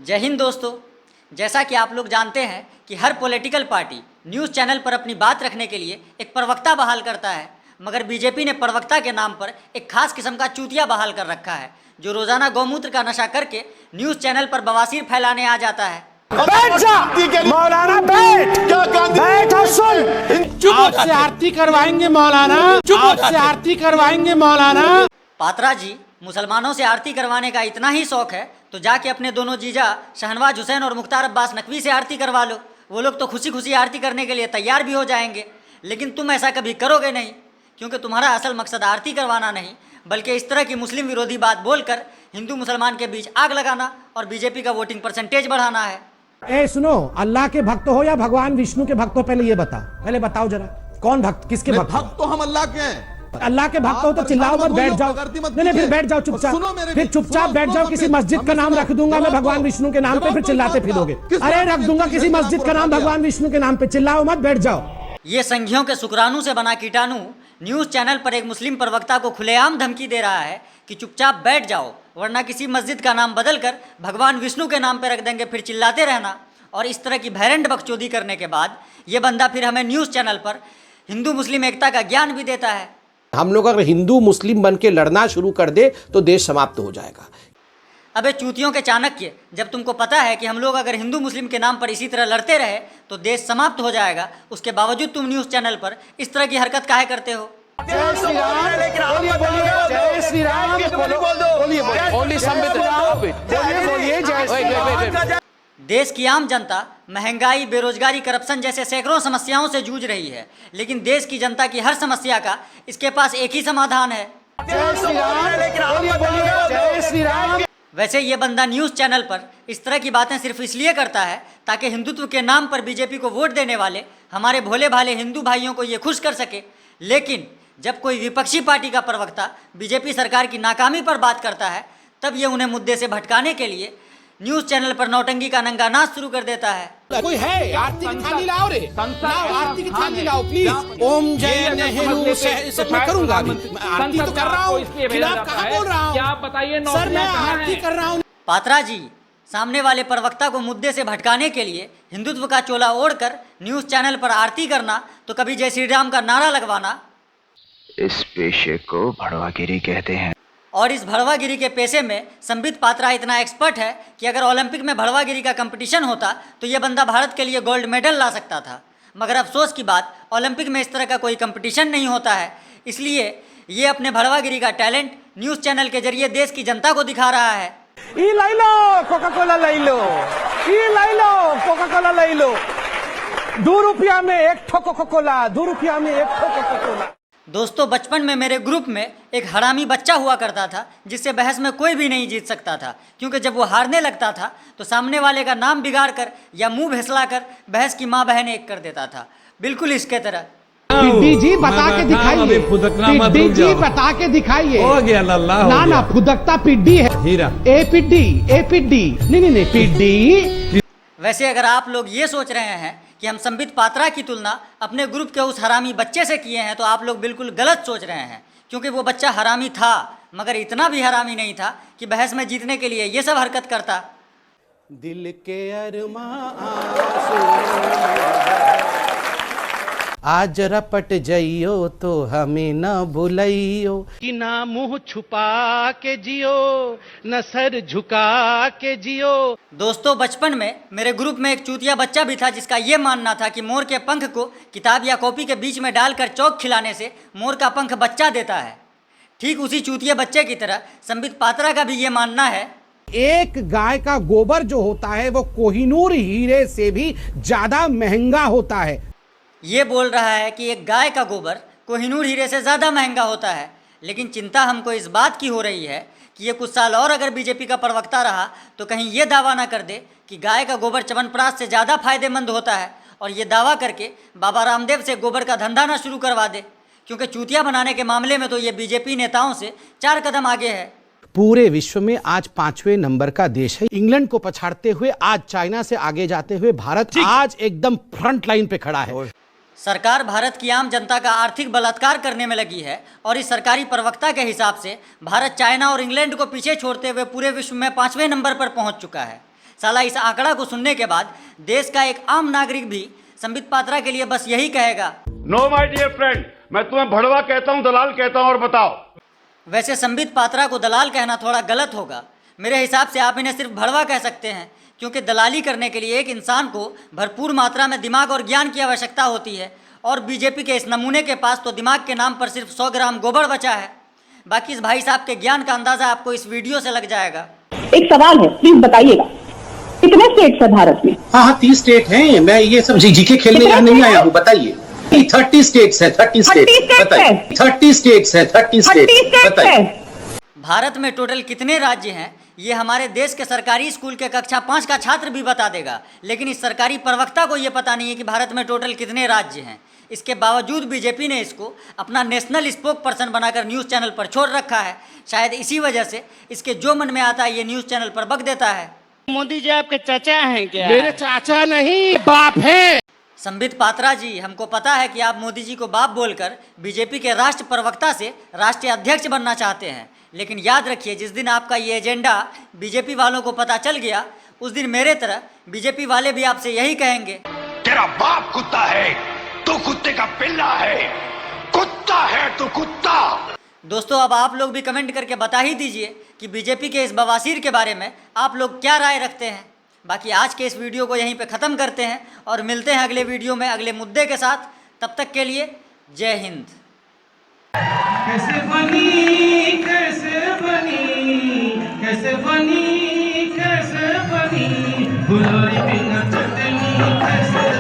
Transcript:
जय हिंद दोस्तों। जैसा कि आप लोग जानते हैं कि हर पॉलिटिकल पार्टी न्यूज़ चैनल पर अपनी बात रखने के लिए एक प्रवक्ता बहाल करता है, मगर बीजेपी ने प्रवक्ता के नाम पर एक खास किस्म का चूतिया बहाल कर रखा है जो रोज़ाना गौमूत्र का नशा करके न्यूज़ चैनल पर बवासीर फैलाने आ जाता है। बैठ जा मौलाना, बैठ और सुन। आपसे आरती करवाएंगे मौलाना, आपसे आरती करवाएंगे मौलाना। पात्रा जी, मुसलमानों से आरती करवाने का इतना ही शौक है तो जाके अपने दोनों जीजा शहनवाज हुसैन और मुख्तार अब्बास नकवी से आरती करवा लो। वो लोग तो खुशी खुशी आरती करने के लिए तैयार भी हो जाएंगे, लेकिन तुम ऐसा कभी करोगे नहीं, क्योंकि तुम्हारा असल मकसद आरती करवाना नहीं बल्कि इस तरह की मुस्लिम विरोधी बात बोलकर हिंदू मुसलमान के बीच आग लगाना और बीजेपी का वोटिंग परसेंटेज बढ़ाना है। ए सुनो, अल्लाह के भक्त हो या भगवान विष्णु के भक्त हो, पहले ये बताओ, पहले बताओ जरा कौन भक्त, किसके भक्त? भक्त तो हम अल्लाह के हैं। अल्लाह के भक्त हो तो चिल्लाओ मत, बैठ जाओ। नहीं, फिर बैठ जाओ चुपचाप, फिर चुपचाप बैठ जाओ। किसी मस्जिद का नाम रख दूंगा मैं भगवान विष्णु के नाम पे, फिर चिल्लाते फिरोगे। अरे रख दूंगा किसी मस्जिद का नाम भगवान विष्णु के नाम पे, चिल्लाओ मत, बैठ जाओ। ये संघियों के शुक्राणु से बना कीटाणु न्यूज़ चैनल पर एक मुस्लिम प्रवक्ता को खुलेआम धमकी दे रहा है कि चुपचाप बैठ जाओ वरना किसी मस्जिद का नाम बदलकर भगवान विष्णु के नाम पर रख देंगे, फिर चिल्लाते रहना। और इस तरह की भैरंड बकचोदी करने के बाद ये बंदा फिर हमें न्यूज़ चैनल पर हिंदू मुस्लिम एकता का ज्ञान भी देता है। हम लोग अगर हिंदू मुस्लिम बन के लड़ना शुरू कर दे तो देश समाप्त हो जाएगा। अबे चूतियों के चाणक्य, जब तुमको पता है कि हम लोग अगर हिंदू मुस्लिम के नाम पर इसी तरह लड़ते रहे तो देश समाप्त हो जाएगा, उसके बावजूद तुम न्यूज़ चैनल पर इस तरह की हरकत काहे करते हो? जय श्री राम, जय श्री राम, देश की आम जनता महंगाई, बेरोजगारी, करप्शन जैसे सैकड़ों समस्याओं से जूझ रही है, लेकिन देश की जनता की हर समस्या का इसके पास एक ही समाधान है। जय श्री राम, जय श्री राम। वैसे ये बंदा न्यूज़ चैनल पर इस तरह की बातें सिर्फ इसलिए करता है ताकि हिंदुत्व के नाम पर बीजेपी को वोट देने वाले हमारे भोले भाले हिंदू भाइयों को ये खुश कर सके। लेकिन जब कोई विपक्षी पार्टी का प्रवक्ता बीजेपी सरकार की नाकामी पर बात करता है तब ये उन्हें मुद्दे से भटकाने के लिए न्यूज़ चैनल पर नौटंकी का नंगा नाच शुरू कर देता है। कोई है? आरती की थाली लाओ रे, लाओ आरती की थाली लाओ प्लीज। ओम जय नेहरू से मैं करूंगा अभी, आरती तो कर रहा हूँ, खिलाफ कहाँ बोल रहा हूँ? क्या बताइए, सर मैं आरती कर रहा हूँ। पात्रा जी, सामने वाले प्रवक्ता को मुद्दे से भटकाने के लिए हिंदुत्व का चोला ओढ़कर न्यूज़ चैनल पर आरती करना, तो कभी जय श्री राम का नारा लगवाना, इस पेशे को भड़वागिरी कहते हैं। और इस भड़वागिरी के पेशे में संबित पात्रा इतना एक्सपर्ट है कि अगर ओलंपिक में भड़वागिरी का कंपटीशन होता तो ये बंदा भारत के लिए गोल्ड मेडल ला सकता था। मगर अफसोस की बात, ओलंपिक में इस तरह का कोई कंपटीशन नहीं होता है, इसलिए ये अपने भड़वागिरी का टैलेंट न्यूज़ चैनल के जरिए देश की जनता को दिखा रहा है। ई लाई लो कोका कोला, लाई लो ई लाई लो कोका कोला, लाई लो 2 रुपया में एक ठो कोका कोला, 2 रुपया में एक ठो कोका कोला। दोस्तों, बचपन में मेरे ग्रुप में एक हरामी बच्चा हुआ करता था जिससे बहस में कोई भी नहीं जीत सकता था, क्योंकि जब वो हारने लगता था तो सामने वाले का नाम बिगाड़ कर या मुंह भेसला कर बहस की माँ बहन एक कर देता था, बिल्कुल इसके तरह। पिड्डी जी बता के दिखाइए, पिड्डी जी बता के दिखाइए। हो गया लल्ला, ना ना फुदकता पिड्डी है हीरा, ए पिड्डी, ए पिड्डी, नहीं पिड्डी। वैसे अगर आप लोग ये सोच रहे हैं कि हम संबित पात्रा की तुलना अपने ग्रुप के उस हरामी बच्चे से किए हैं तो आप लोग बिल्कुल गलत सोच रहे हैं, क्योंकि वो बच्चा हरामी था मगर इतना भी हरामी नहीं था कि बहस में जीतने के लिए ये सब हरकत करता। दिल के अरमां आज रपट जाइयो तो हमें न भुलाइयो, कि ना मुंह छुपा के जियो न सर झुका के जियो। दोस्तों, बचपन में मेरे ग्रुप में एक चूतिया बच्चा भी था जिसका ये मानना था कि मोर के पंख को किताब या कॉपी के बीच में डालकर चौक खिलाने से मोर का पंख बच्चा देता है। ठीक उसी चूतिया बच्चे की तरह संबित पात्रा का भी ये मानना है। एक गाय का गोबर जो होता है वो कोहिनूर हीरे से भी ज्यादा महंगा होता है। ये बोल रहा है कि एक गाय का गोबर कोहिनूर हीरे से ज़्यादा महंगा होता है, लेकिन चिंता हमको इस बात की हो रही है कि ये कुछ साल और अगर बीजेपी का प्रवक्ता रहा तो कहीं ये दावा ना कर दे कि गाय का गोबर च्यवनप्राश से ज़्यादा फायदेमंद होता है, और ये दावा करके बाबा रामदेव से गोबर का धंधा ना शुरू करवा दे, क्योंकि चूतिया बनाने के मामले में तो ये बीजेपी नेताओं से 4 कदम आगे है। पूरे विश्व में आज 5वें नंबर का देश है। इंग्लैंड को पछाड़ते हुए आज चाइना से आगे जाते हुए भारत आज एकदम फ्रंट लाइन पे खड़ा है। सरकार भारत की आम जनता का आर्थिक बलात्कार करने में लगी है और इस सरकारी प्रवक्ता के हिसाब से भारत चाइना और इंग्लैंड को पीछे छोड़ते हुए पूरे विश्व में 5वें नंबर पर पहुंच चुका है। साला इस आंकड़ा को सुनने के बाद देश का एक आम नागरिक भी संबित पात्रा के लिए बस यही कहेगा, नो माय डियर फ्रेंड, मैं तुम्हें भड़वा कहता हूँ, दलाल कहता हूँ, और बताओ। वैसे संबित पात्रा को दलाल कहना थोड़ा गलत होगा। मेरे हिसाब से आप इन्हें सिर्फ भड़वा कह सकते हैं, क्योंकि दलाली करने के लिए एक इंसान को भरपूर मात्रा में दिमाग और ज्ञान की आवश्यकता होती है, और बीजेपी के इस नमूने के पास तो दिमाग के नाम पर सिर्फ 100 ग्राम गोबर बचा है। बाकी इस भाई साहब के ज्ञान का अंदाजा आपको इस वीडियो से लग जाएगा। एक सवाल है, प्लीज बताइएगा, कितने स्टेट्स है भारत में? हाँ 30 स्टेट हैं। मैं ये सब जीके खेलने यहाँ नहीं आया हूँ, बताइए। 30 स्टेट्स है, 30 स्टेट्स बताइए। 30 स्टेट्स है, 30 स्टेट्स बताइए। भारत में टोटल कितने राज्य हैं ये हमारे देश के सरकारी स्कूल के कक्षा 5 का छात्र भी बता देगा, लेकिन इस सरकारी प्रवक्ता को ये पता नहीं है कि भारत में टोटल कितने राज्य हैं। इसके बावजूद बीजेपी ने इसको अपना नेशनल स्पोक पर्सन बनाकर न्यूज़ चैनल पर छोड़ रखा है। शायद इसी वजह से इसके जो मन में आता है ये न्यूज़ चैनल पर बक देता है। मोदी जी आपके चाचा हैं क्या? मेरे चाचा नहीं, बाप है। संबित पात्रा जी, हमको पता है कि आप मोदी जी को बाप बोलकर बीजेपी के राष्ट्र प्रवक्ता से राष्ट्रीय अध्यक्ष बनना चाहते हैं, लेकिन याद रखिए जिस दिन आपका ये एजेंडा बीजेपी वालों को पता चल गया, उस दिन मेरे तरह बीजेपी वाले भी आपसे यही कहेंगे, तेरा बाप कुत्ता है, तू कुत्ते का पिल्ला है, कुत्ता है तू कुत्ता। दोस्तों अब आप लोग भी कमेंट करके बता ही दीजिए कि बीजेपी के इस बवासीर के बारे में आप लोग क्या राय रखते हैं। बाकी आज के इस वीडियो को यहीं पे ख़त्म करते हैं और मिलते हैं अगले वीडियो में अगले मुद्दे के साथ। तब तक के लिए जय हिंद। कैसे बनी कैसे बनी कैसे बनी कैसे बनी, फुलौरी बिना चटनी कैसे